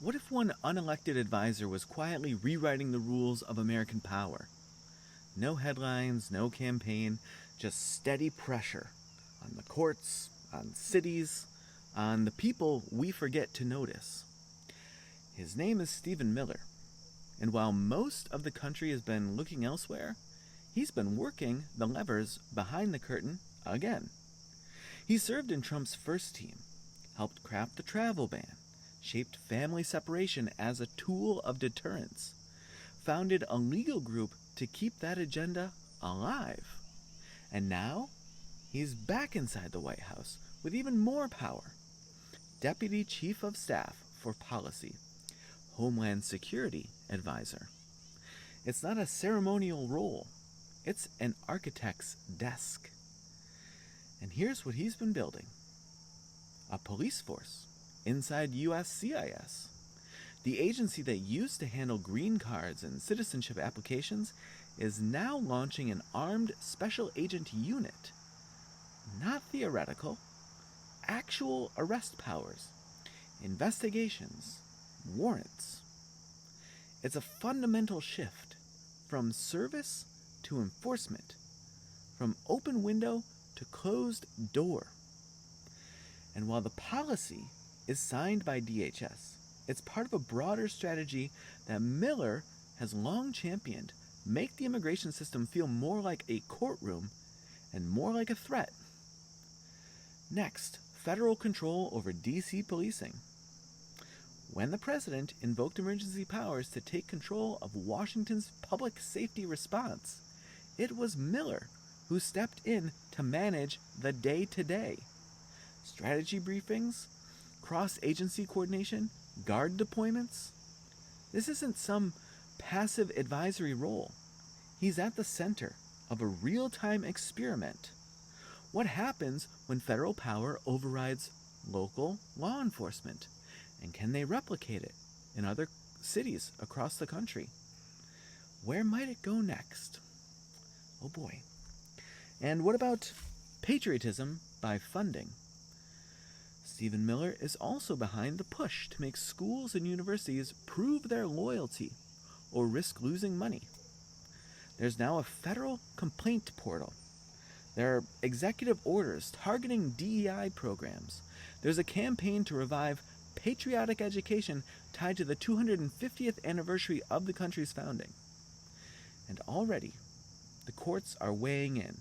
What if one unelected advisor was quietly rewriting the rules of American power? No headlines, no campaign, just steady pressure on the courts, on cities, on the people we forget to notice. His name is Stephen Miller, and while most of the country has been looking elsewhere, he's been working the levers behind the curtain again. He served in Trump's first team, helped craft the travel ban, shaped family separation as a tool of deterrence, founded a legal group to keep that agenda alive. And now, he's back inside the White House with even more power. Deputy Chief of Staff for Policy, Homeland Security Advisor. It's not a ceremonial role, it's an architect's desk. And here's what he's been building. A police force inside USCIS. The agency that used to handle green cards and citizenship applications is now launching an armed special agent unit. Not theoretical, actual arrest powers, investigations, warrants. It's a fundamental shift from service to enforcement, from open window to closed door. And while the policy is signed by DHS, it's part of a broader strategy that Miller has long championed. Make the immigration system feel more like a courtroom and more like a threat. Next, federal control over DC policing. When the president invoked emergency powers to take control of Washington's public safety response, it was Miller who stepped in to manage the day-to-day. Strategy briefings, cross-agency coordination, guard deployments. This isn't some passive advisory role. He's at the center of a real-time experiment. What happens when federal power overrides local law enforcement? And can they replicate it in other cities across the country? Where might it go next? Oh boy. And what about patriotism by funding? Stephen Miller is also behind the push to make schools and universities prove their loyalty or risk losing money. There's now a federal complaint portal. There are executive orders targeting DEI programs. There's a campaign to revive patriotic education tied to the 250th anniversary of the country's founding. And already, the courts are weighing in.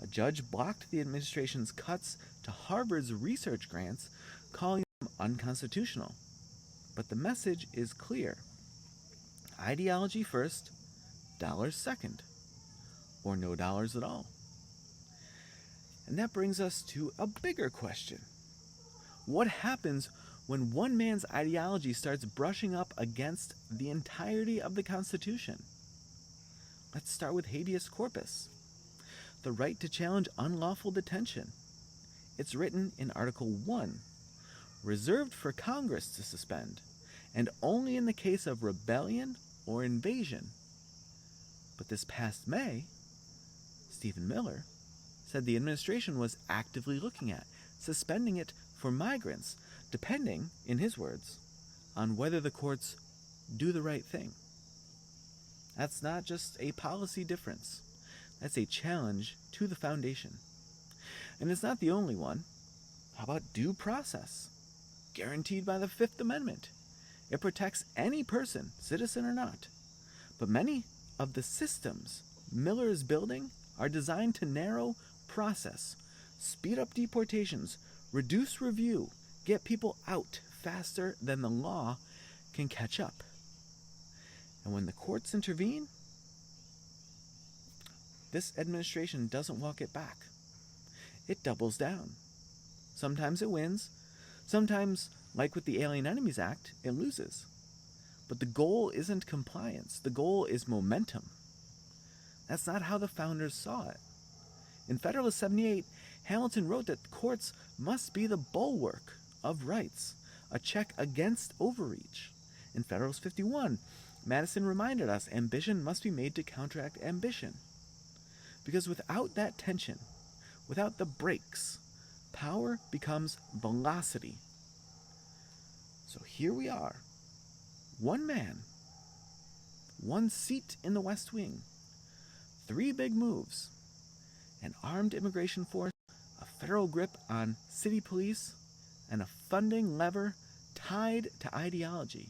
A judge blocked the administration's cuts to Harvard's research grants, calling them unconstitutional. But the message is clear. Ideology first, dollars second, or no dollars at all. And that brings us to a bigger question. What happens when one man's ideology starts brushing up against the entirety of the Constitution? Let's start with habeas corpus, the right to challenge unlawful detention. It's written in Article 1, reserved for Congress to suspend, and only in the case of rebellion or invasion. But this past May, Stephen Miller said the administration was actively looking at suspending it for migrants, depending, in his words, on whether the courts do the right thing. That's not just a policy difference. That's a challenge to the foundation. And it's not the only one. How about due process? Guaranteed by the Fifth Amendment. It protects any person, citizen or not. But many of the systems Miller is building are designed to narrow process, speed up deportations, reduce review, get people out faster than the law can catch up. And when the courts intervene, this administration doesn't walk it back. It doubles down. Sometimes it wins. Sometimes, like with the Alien Enemies Act, it loses. But the goal isn't compliance. The goal is momentum. That's not how the founders saw it. In Federalist 78, Hamilton wrote that courts must be the bulwark of rights, a check against overreach. In Federalist 51, Madison reminded us ambition must be made to counteract ambition. Because without that tension, without the brakes, power becomes velocity. So here we are, one man, one seat in the West Wing, 3 big moves, an armed immigration force, a federal grip on city police, and a funding lever tied to ideology.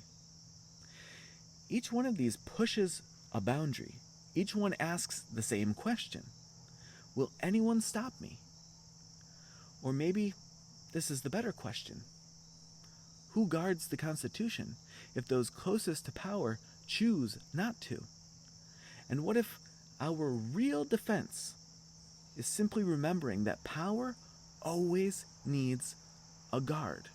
Each one of these pushes a boundary. Each one asks the same question. Will anyone stop me? Or maybe this is the better question. Who guards the Constitution if those closest to power choose not to? And what if our real defense is simply remembering that power always needs a guard?